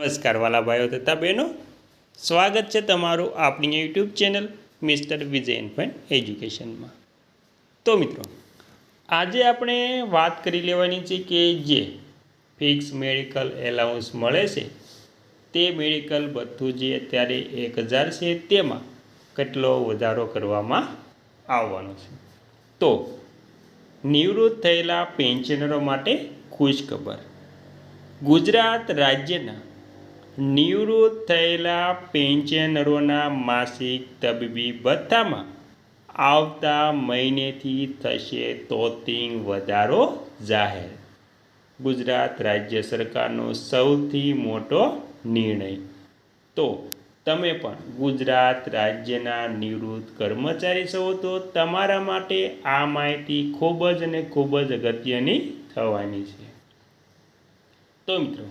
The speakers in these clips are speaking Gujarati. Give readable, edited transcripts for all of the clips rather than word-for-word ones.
નમસ્કાર વાલા ભાઈઓ તથા બહેનો, સ્વાગત છે તમારું આપણી YouTube channel mister Vijayan fun એજ્યુકેશનમાં। તો મિત્રો, આજે આપણે વાત કરી લેવાની છે કે જે ફિક્સ મેડિકલ એલાઉન્સ મળે છે તે મેડિકલ ભથ્થું જે અત્યારે 1000 છે તેમાં કેટલો વધારો કરવામાં આવવાનો છે। તો નિવૃત્ત થયેલા પેન્શનરો માટે ખુશખબર। ગુજરાત રાજ્યના નિવૃત્ત થયેલા પેન્શનરોના માસિક તબીબી ભથ્થામાં આવતા મહિનેથી થશે તોતિંગ વધારો જાહેર। ગુજરાત રાજ્ય સરકારનો સૌથી મોટો નિર્ણય। તો તમે પણ ગુજરાત રાજ્યના નિવૃત્ત કર્મચારી છો તો તમારા માટે આ માહિતી ખૂબ જ અગત્યની થવાની છે। તો મિત્રો,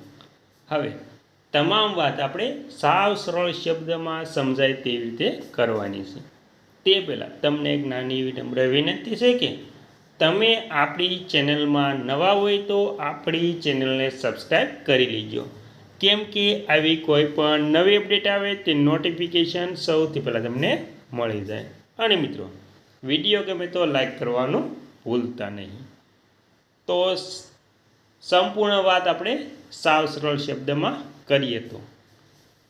હવે તમામ વાત આપણે સાવ સરળ શબ્દમાં સમજાય તેવી રીતે કરવાની છે। તે પહેલાં તમને એક નાની વિનમ્ર વિનંતી છે કે તમે આપણી ચેનલમાં નવા હોય તો આપણી ચેનલને સબસ્ક્રાઈબ કરી લેજો, કેમ કે આવી કોઈ પણ નવી અપડેટ આવે તે નોટિફિકેશન સૌથી પહેલાં તમને મળી જાય। અને મિત્રો, વિડીયો ગમે તો લાઈક કરવાનું ભૂલતા નહીં। તો સંપૂર્ણ વાત આપણે સાવ સરળ શબ્દમાં કરીએ તો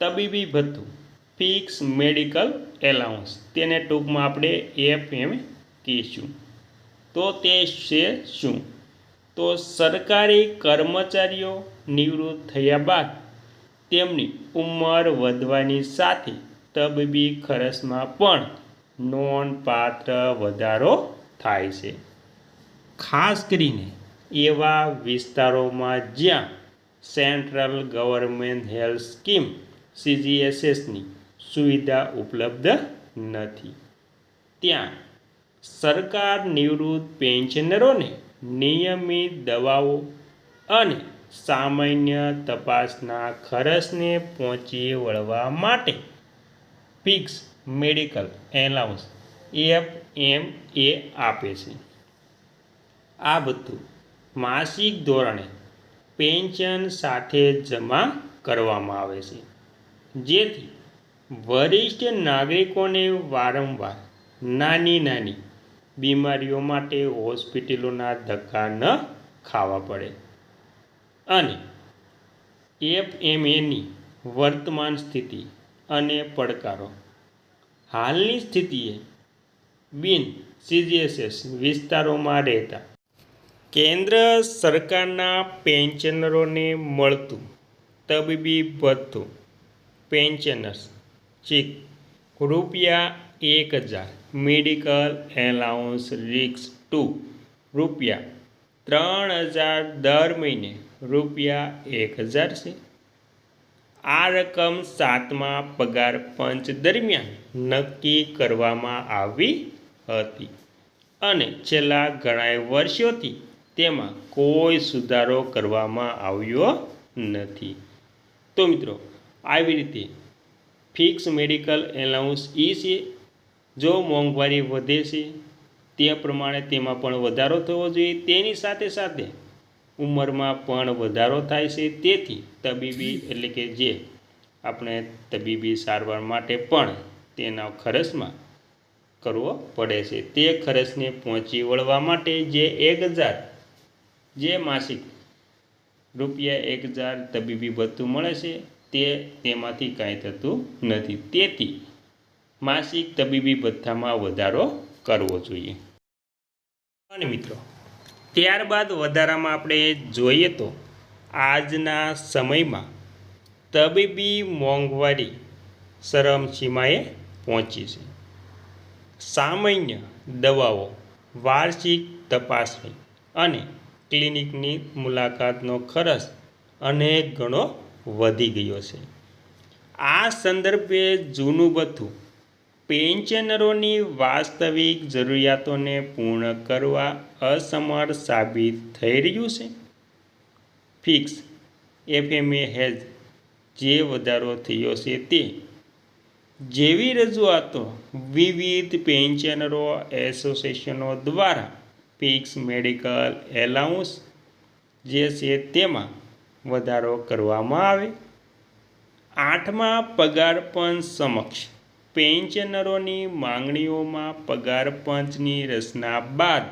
તબીબી ભથ્થું ફિક્સ મેડિકલ એલાઉન્સ, તેને ટૂંકમાં આપણે FM કહીશું। તો તે છે શું? તો સરકારી કર્મચારીઓ નિવૃત્ત થયા બાદ તેમની ઉંમર વધવાની સાથે તબીબી ખર્ચમાં પણ નોંધપાત્ર વધારો થાય છે। ખાસ કરીને એવા વિસ્તારોમાં જ્યાં સેન્ટ્રલ ગવર્મેન્ટ હેલ્થ સ્કીમ CGHSની સુવિધા ઉપલબ્ધ નથી, ત્યાં સરકાર નિવૃત્ત પેન્શનરોને નિયમિત દવાઓ અને સામાન્ય તપાસના ખર્ચને પહોંચી વળવા માટે ફિક્સ મેડિકલ એલાઉન્સ FMA આપે છે। આ બધું માસિક ધોરણે પેન્શન સાથે જમા કરવામાં આવે છે, જેથી વરિષ્ઠ નાગરિકોને વારંવાર નાની બીમારીઓ માટે હોસ્પિટલોના ધક્કા ન ખાવા પડે। અને FMAની વર્તમાન સ્થિતિ અને પડકારો। હાલની સ્થિતિએ બિન CGHS વિસ્તારોમાં રહેતા કેન્દ્ર સરકારના પેન્શનરોને મળતું તબીબી ભથ્થું પેન્શનર્સ ચેક ₹1000 મેડિકલ એલાઉન્સ રિક્સ ટુ ₹3000 દર મહિને ₹1000 છે। આ રકમ 7મા પગાર પંચ દરમિયાન નક્કી કરવામાં આવી હતી અને છેલ્લા ઘણા વર્ષોથી તેમાં કોઈ સુધારો કરવામાં આવ્યો નથી। તો મિત્રો, આવી રીતે ફિક્સ મેડિકલ એલાઉન્સ છે, જો મોંઘવારી વધે છે તે પ્રમાણે તેમાં પણ વધારો થવો જોઈએ, તેની સાથે સાથે ઉંમરમાં પણ વધારો થાય છે, તેથી તબીબી એટલે કે જે આપણે તબીબી સારવાર માટે પણ તેના ખર્ચમાં કરવો પડે છે, તે ખર્ચને પહોંચી વળવા માટે જે 1000 જે માસિક ₹1000 તબીબી ભથ્થું મળે છે તેમાંથી કાંઈ થતું નથી, તેથી માસિક તબીબી ભથ્થામાં વધારો કરવો જોઈએ। અને મિત્રો, ત્યારબાદ વધારામાં આપણે જોઈએ તો આજના સમયમાં તબીબી મોંઘવારી ચરમસીમાએ પહોંચી છે। સામાન્ય દવાઓ, વાર્ષિક તપાસણી અને ક્લિનિકની મુલાકાતનો ખર્ચ અનેક ગણો વધી ગયો છે। આ સંદર્ભે જૂનું ભથ્થું પેન્શનરોની વાસ્તવિક જરૂરિયાતોને પૂર્ણ કરવા અસમર્થ સાબિત થઈ રહ્યું છે। ફિક્સ FMA હેલ્થ જે વધારો થયો છે તે જેવી રજૂઆતો વિવિધ પેન્શનરો એસોસિએશનો દ્વારા ફિક્સ મેડિકલ એલાઉન્સ જે છે તેમાં વધારો કરવામાં આવે 8મા પગાર પંચ સમક્ષ પેન્શનરોની માંગણીઓમાં પગાર પંચની રચના બાદ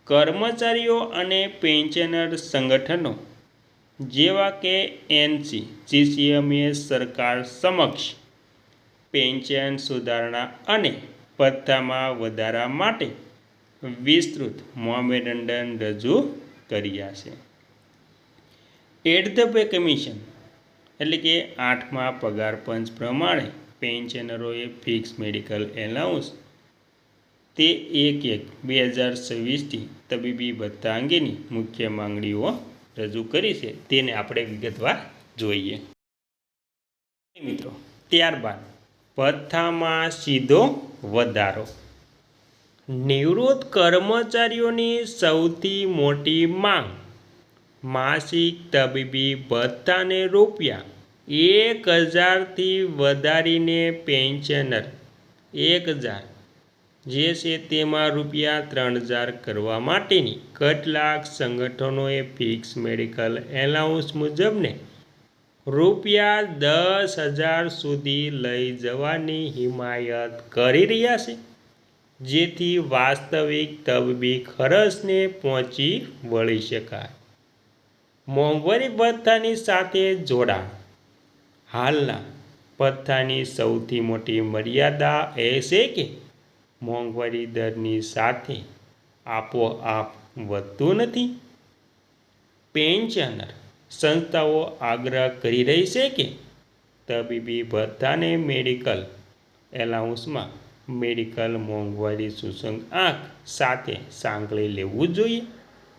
કર્મચારીઓ અને પેન્શનર સંગઠનો જેવા કે એનસી જીસીએમએ સરકાર સમક્ષ પેન્શન સુધારણા અને ભથ્થામાં વધારા માટે વિસ્તૃત મેમોરેન્ડમ રજૂ કર્યા છે. એટ ધ પે કમિશન એટલે કે 8મા પગાર પંચ પ્રમાણે પેન્શનરોએ ફિક્સ મેડિકલ એલાઉન્સ તે 1/1/2026થી તબીબી ભથ્થા અંગેની મુખ્ય માંગણીઓ રજૂ કરી છે. તેને આપણે વિગતવાર જોઈએ મિત્રો. ત્યારબાદ ભથ્થામાં સીધો વધારો. નિવૃત્ત કર્મચારીઓની સૌથી મોટી માંગ માસિક તબીબી ભથ્થાને ₹1000થી વધારીને પેન્શનર 1000 જે છે તેમાં ₹3000 કરવા માટેની કેટલાક સંગઠનોએ ફિક્સ મેડિકલ એલાઉન્સ મુજબને ₹10,000 સુધી લઈ જવાની હિમાયત કરી રહ્યા છે, જેથી વાસ્તવિક તબીબી ખર્ચને પહોંચી વળી શકાય. મોંઘવારી ભથ્થાની સાથે જોડાણ. હાલના ભથ્થાની સૌથી મોટી મર્યાદા એ છે કે મોંઘવારી દરની સાથે આપોઆપ વધતું નથી. પેન્શનર સંસ્થાઓ આગ્રહ કરી રહી છે કે તબીબી ભથ્થાને મેડિકલ એલાઉન્સમાં મેડિકલ મોંઘવારી સૂચકાંક સાથે સાંકળી લેવું જોઈએ,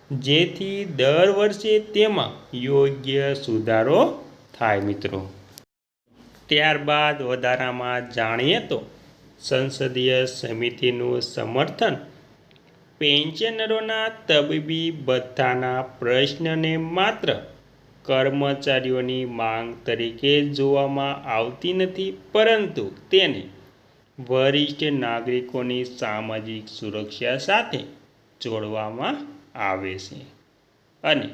જેથી દર વર્ષે તેમાં યોગ્ય સુધારો થાય મિત્રો. ત્યારબાદ વધારામાં જાણીએ તો સંસદીય સમિતિનું સમર્થન. પેન્શનરોના તબીબી ભથ્થાના પ્રશ્નને માત્ર કર્મચારીઓની માંગ તરીકે જોવામાં આવતી નથી, પરંતુ તેને વરિષ્ઠ નાગરિકોની સામાજિક સુરક્ષા સાથે જોડવામાં આવે છે. અને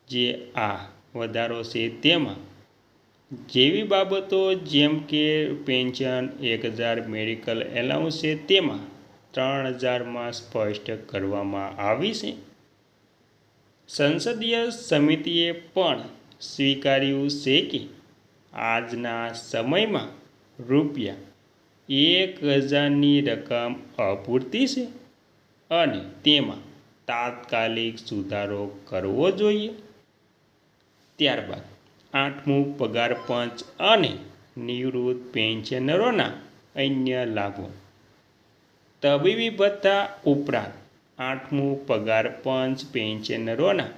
જે આ વધારો છે તેમાં જેવી બાબતો જેમ કે પેન્શન 1000 મેડિકલ એલાઉન્સ છે તેમાં 3000માં સ્પષ્ટ કરવામાં આવી છે. સંસદીય સમિતિએ પણ સ્વીકાર્યું છે કે આજના સમયમાં ₹1000ની રકમ અપૂરતી છે અને તેમાં તાત્કાલિક સુધારો કરવો જોઈએ. ત્યારબાદ 8મું પગાર પંચ અને નિવૃત્ત પેન્શનરોના અન્ય લાભો. તબીબી ભથ્થા ઉપરાંત 8મું પગાર પંચ પેન્શનરોના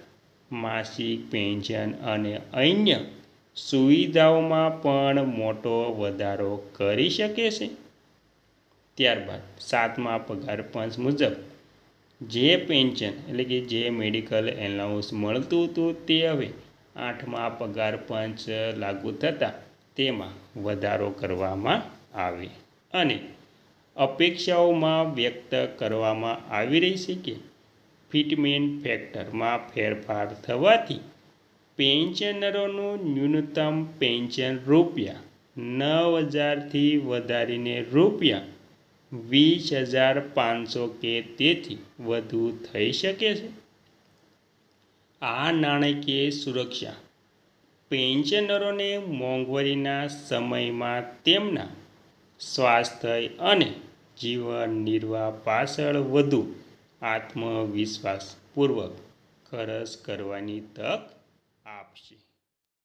માસિક પેન્શન અને અન્ય સુવિધાઓમાં પણ મોટો વધારો કરી શકે છે. ત્યારબાદ 7મા પગાર પંચ મુજબ જે પેન્શન એટલે કે જે મેડિકલ એલાઉન્સ મળતું હતું તે હવે 8મા પગાર પંચ લાગુ થતાં તેમાં વધારો કરવામાં આવે અને અપેક્ષાઓમાં વ્યક્ત કરવામાં આવી રહી છે કે ફિટમેન્ટ ફેક્ટરમાં ફેરફાર થવાથી પેન્શનરોનું ન્યૂનતમ પેન્શન ₹9000થી વધારીને ₹20,500 કે તેથી વધુ થઈ શકે છે. આ નાણાકીય સુરક્ષા પેન્શનરોને મોંઘવારીના સમયમાં તેમના સ્વાસ્થ્ય અને જીવન નિર્વાહ પાછળ વધુ આત્મવિશ્વાસપૂર્વક ખર્ચ કરવાની તક આપશે.